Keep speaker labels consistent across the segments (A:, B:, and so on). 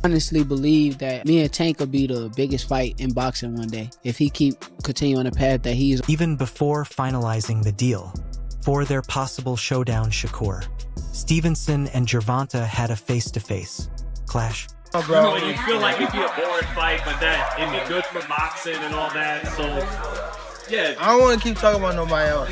A: Honestly believe that me and Tank will be the biggest fight in boxing one day if he continue on the path that he's.
B: Even before finalizing the deal for their possible showdown, Shakur Stevenson and Gervonta had a face-to-face clash.
C: Oh, bro, you feel like it'd be a boring fight, but that it'd be good for boxing and all that. So, yeah.
D: I don't want to keep talking about nobody else.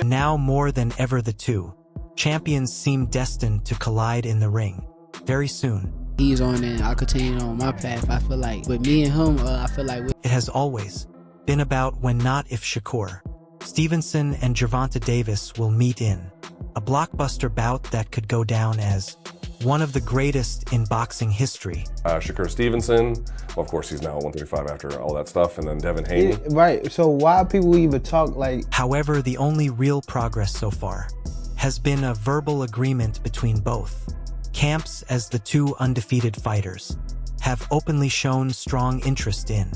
B: Now more than ever, the two champions seem destined to collide in the ring very soon.
A: He's on and I'll continue on my path. I feel like with me and him, I feel like
B: it has always been about when, not if, Shakur Stevenson and Gervonta Davis will meet in a blockbuster bout that could go down as one of the greatest in boxing history.
E: Shakur Stevenson, well, of course he's now 135 after all that stuff, and then Devin Haney.
D: Right, so why people even talk like...
B: However, the only real progress so far has been a verbal agreement between both camps, as the two undefeated fighters have openly shown strong interest in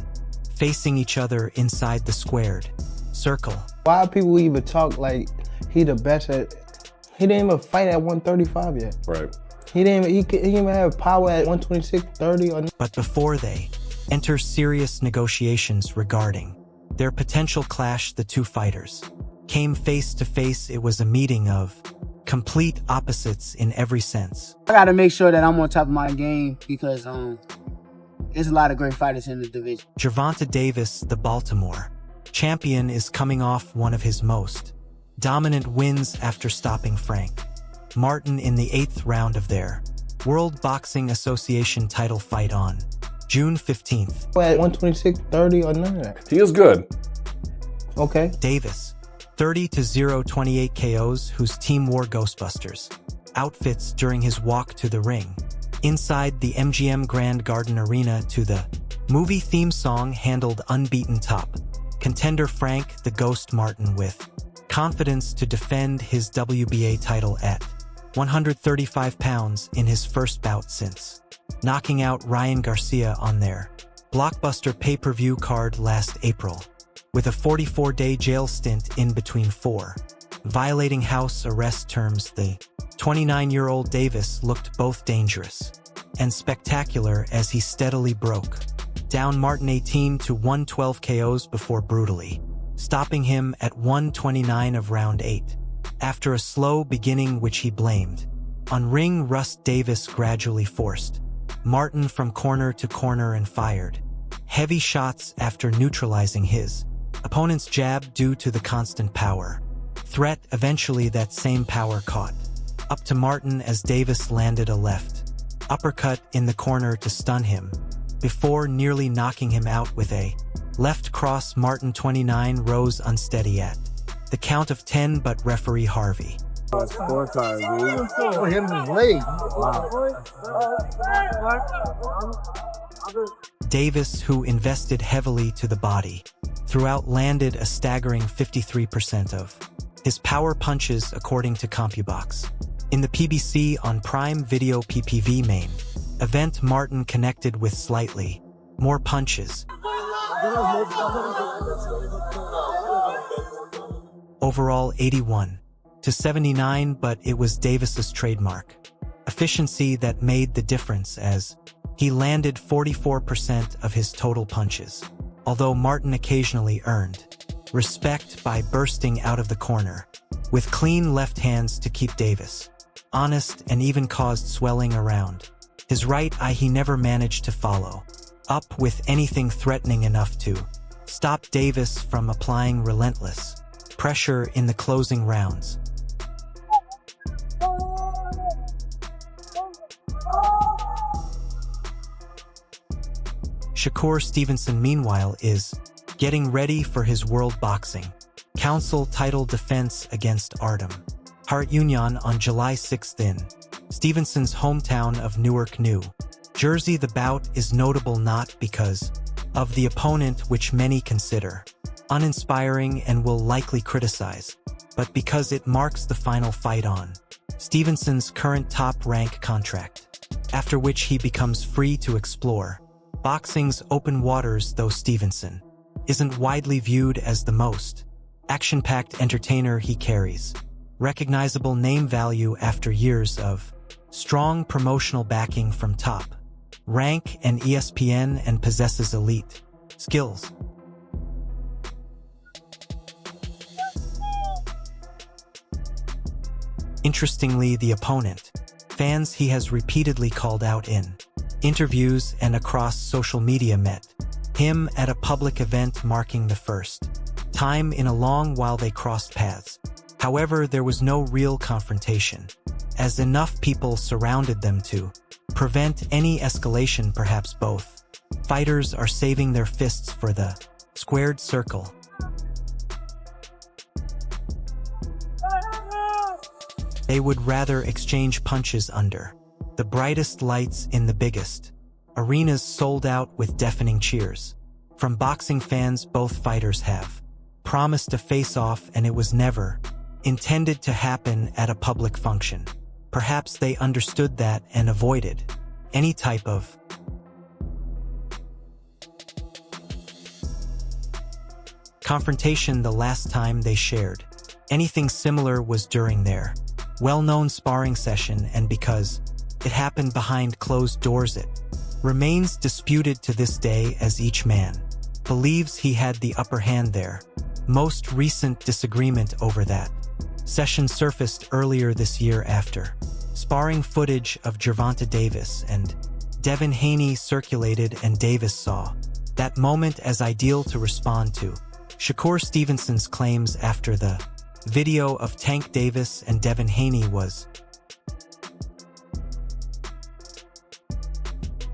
B: facing each other inside the squared circle.
D: Why people even talk like he the best at... He didn't even fight at 135 yet.
E: Right.
D: He didn't even have power at 126, 30 or...
B: But before they enter serious negotiations regarding their potential clash, the two fighters came face to face. It was a meeting of complete opposites in every sense.
A: I gotta make sure that I'm on top of my game because there's a lot of great fighters in the division.
B: Gervonta Davis, the Baltimore champion, is coming off one of his most dominant wins after stopping Frank Martin in the 8th round of their World Boxing Association title fight on June 15th.
D: At 126, 30 or none of that.
E: He is good.
D: Okay.
B: Davis, 30-0, 28 KOs, whose team wore Ghostbusters outfits during his walk to the ring inside the MGM Grand Garden Arena to the movie theme song, handled unbeaten top contender Frank the Ghost Martin with confidence to defend his WBA title at 135 pounds in his first bout since knocking out Ryan Garcia on their blockbuster pay-per-view card last April, with a 44-day jail stint in between for violating house arrest terms. The 29-year-old Davis looked both dangerous and spectacular as he steadily broke down Martin 18 to 112 KOs before brutally stopping him at 129 of round 8. After a slow beginning which he blamed on ring rust, Davis gradually forced Martin from corner to corner and fired heavy shots after neutralizing his opponent's jab due to the constant power threat. Eventually that same power caught up to Martin as Davis landed a left uppercut in the corner to stun him before nearly knocking him out with a left cross. Martin, 29, rose unsteady at the count of 10, but referee Harvey
D: Scorecard, dude. Oh, hit him in his leg. Wow.
B: Davis, who invested heavily to the body throughout, landed a staggering 53% of his power punches, according to CompuBox. In the PBC on Prime Video PPV main event, Martin connected with slightly more punches. Overall 81-79, but it was Davis's trademark efficiency that made the difference, as he landed 44% of his total punches, although Martin occasionally earned respect by bursting out of the corner with clean left hands to keep Davis honest, and even caused swelling around his right eye. He never managed to follow up with anything threatening enough to stop Davis from applying relentless pressure in the closing rounds. Shakur Stevenson, meanwhile, is getting ready for his World Boxing Council title defense against Artem Harutyunyan on July 6th in Stevenson's hometown of Newark, New Jersey. The bout is notable not because of the opponent, which many consider uninspiring and will likely criticize, but because it marks the final fight on Stevenson's current top-rank contract, after which he becomes free to explore boxing's open waters. Though Stevenson isn't widely viewed as the most action-packed entertainer, he carries recognizable name value after years of strong promotional backing from Top Rank and ESPN, and possesses elite skills. Interestingly, the opponent, fans he has repeatedly called out in interviews and across social media, met him at a public event marking the first time in a long while they crossed paths. However, there was no real confrontation, as enough people surrounded them to prevent any escalation. Perhaps both fighters are saving their fists for the squared circle. They would rather exchange punches under the brightest lights in the biggest arenas, sold out with deafening cheers from boxing fans. Both fighters have promised to face off, and it was never intended to happen at a public function. Perhaps they understood that and avoided any type of confrontation. The last time they shared anything similar was during their well-known sparring session, and because it happened behind closed doors, it remains disputed to this day, as each man believes he had the upper hand. Their most recent disagreement over that session surfaced earlier this year after sparring footage of Gervonta Davis and Devin Haney circulated, and Davis saw that moment as ideal to respond to Shakur Stevenson's claims after the video of Tank Davis and Devin Haney was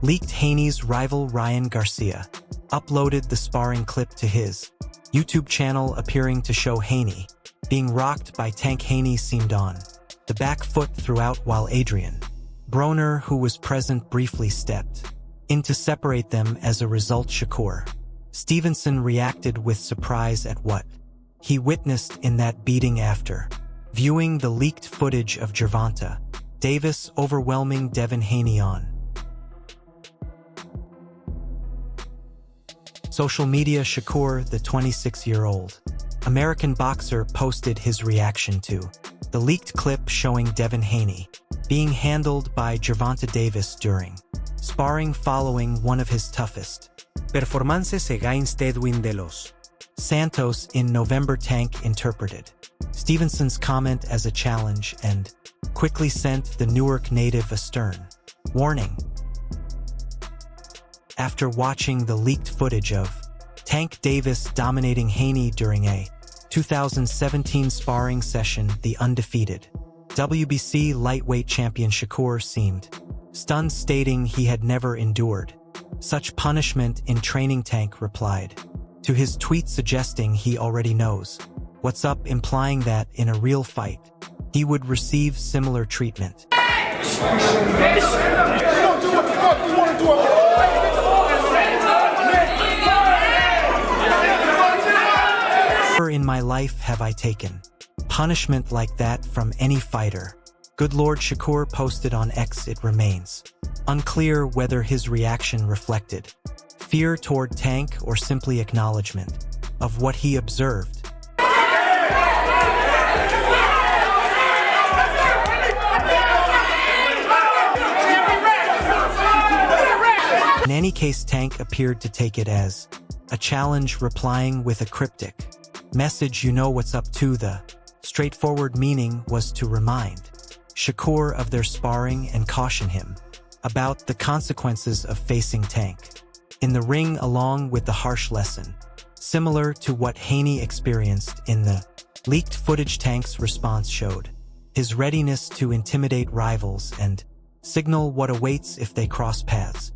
B: leaked. Haney's rival Ryan Garcia uploaded the sparring clip to his YouTube channel, appearing to show Haney being rocked by Tank. Haney seemed on the back foot throughout, while Adrian Broner, who was present, briefly stepped in to separate them. As a result, Shakur Stevenson reacted with surprise at what he witnessed in that beating after viewing the leaked footage of Gervonta Davis overwhelming Devin Haney on social media. Shakur, the 26-year-old American boxer, posted his reaction to the leaked clip showing Devin Haney being handled by Gervonta Davis during sparring following one of his toughest performances against Edwin de los Santos in November. Tank interpreted Stevenson's comment as a challenge and quickly sent the Newark native a stern warning. After watching the leaked footage of Tank Davis dominating Haney during a 2017 sparring session, the undefeated WBC lightweight champion Shakur seemed stunned, stating he had never endured such punishment in training. Tank replied to his tweet suggesting he already knows what's up, implying that in a real fight he would receive similar treatment. Never in my life have I taken punishment like that from any fighter. Good Lord, Shakur posted on X. It remains unclear whether his reaction reflected fear toward Tank or simply acknowledgement of what he observed. In any case, Tank appeared to take it as a challenge, replying with a cryptic message, "You know what's up to." The straightforward meaning was to remind Shakur of their sparring and caution him about the consequences of facing Tank in the ring, along with the harsh lesson, similar to what Haney experienced in the leaked footage. Tank's response showed his readiness to intimidate rivals and signal what awaits if they cross paths.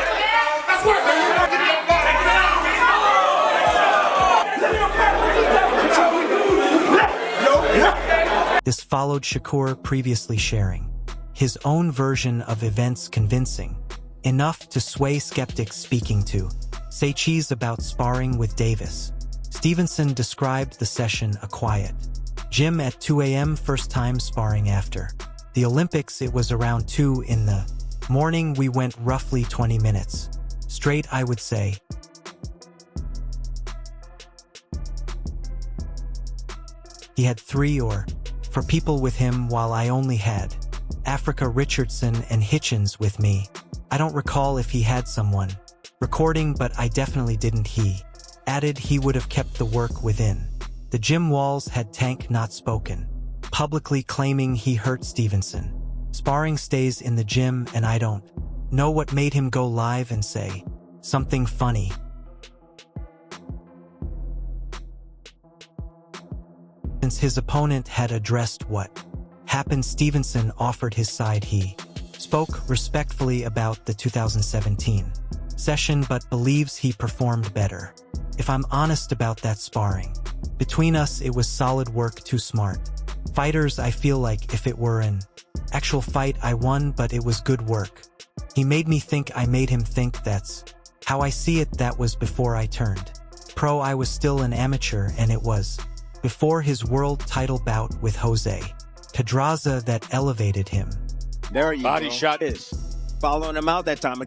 B: This followed Shakur previously sharing his own version of events, convincing enough to sway skeptics. Speaking to Say Cheese about sparring with Davis, Stevenson described the session a quiet gym at 2 a.m. first time sparring after the Olympics. It was around 2 in the morning. We went roughly 20 minutes straight, I would say. He had 3 or 4 people with him, while I only had Africa Richardson and Hitchens with me. I don't recall if he had someone recording, but I definitely didn't. He added he would have kept the work within the gym walls had Tank not spoken, publicly claiming he hurt Stevenson. Sparring stays in the gym, and I don't know what made him go live and say something funny. Since his opponent had addressed what happened, Stevenson offered his side. He spoke respectfully about the 2017 session, but believes he performed better. If I'm honest about that sparring between us, it was solid work, too smart fighters. I feel like if it were an actual fight, I won, but it was good work. He made me think, I made him think. That's how I see it. That was before I turned pro. I was still an amateur, and it was before his world title bout with Jose Pedraza that elevated him.
F: There you
G: Body
F: go.
G: shot.
F: Is following him out that time.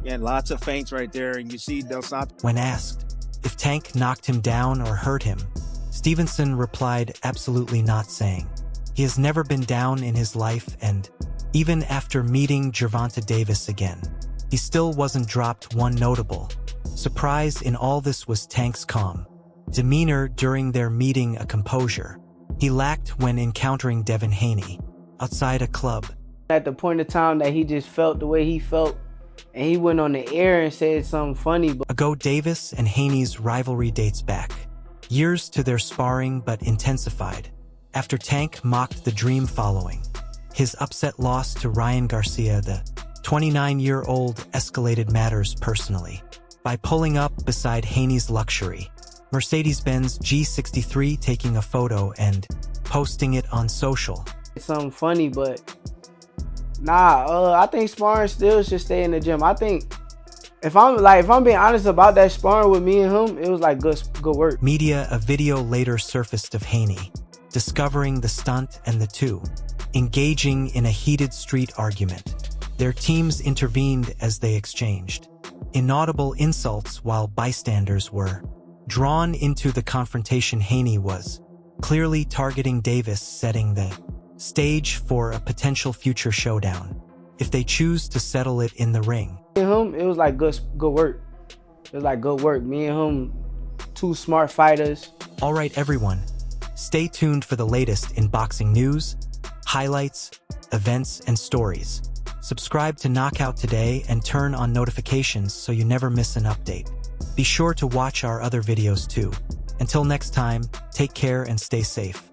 F: Yeah, lots of feints right there, and you see Del Santo.
B: When asked if Tank knocked him down or hurt him, Stevenson replied, absolutely not, saying he has never been down in his life, and even after meeting Gervonta Davis again, he still wasn't dropped. One notable surprise in all this was Tank's calm demeanor during their meeting, a composure he lacked when encountering Devin Haney outside a club.
A: At the point of time that he just felt the way he felt, and he went on the air and said something funny.
B: Ago, Davis and Haney's rivalry dates back years to their sparring, but intensified after Tank mocked the Dream following his upset loss to Ryan Garcia. The 29-year-old escalated matters personally by pulling up beside Haney's luxury Mercedes-Benz G63, taking a photo and posting it on social.
A: Something funny, but nah, I think sparring still should stay in the gym. I think if I'm being honest about that sparring with me and him, it was like good work.
B: Media, a video later surfaced of Haney discovering the stunt and the two engaging in a heated street argument. Their teams intervened as they exchanged inaudible insults while bystanders were drawn into the confrontation. Haney was clearly targeting Davis, setting the stage for a potential future showdown if they choose to settle it in the ring.
A: Me and him, it was like good work. It was like good work. Me and him, two smart fighters.
B: All right, everyone, stay tuned for the latest in boxing news, highlights, events, and stories. Subscribe to Knockout today and turn on notifications so you never miss an update. Be sure to watch our other videos too. Until next time, take care and stay safe.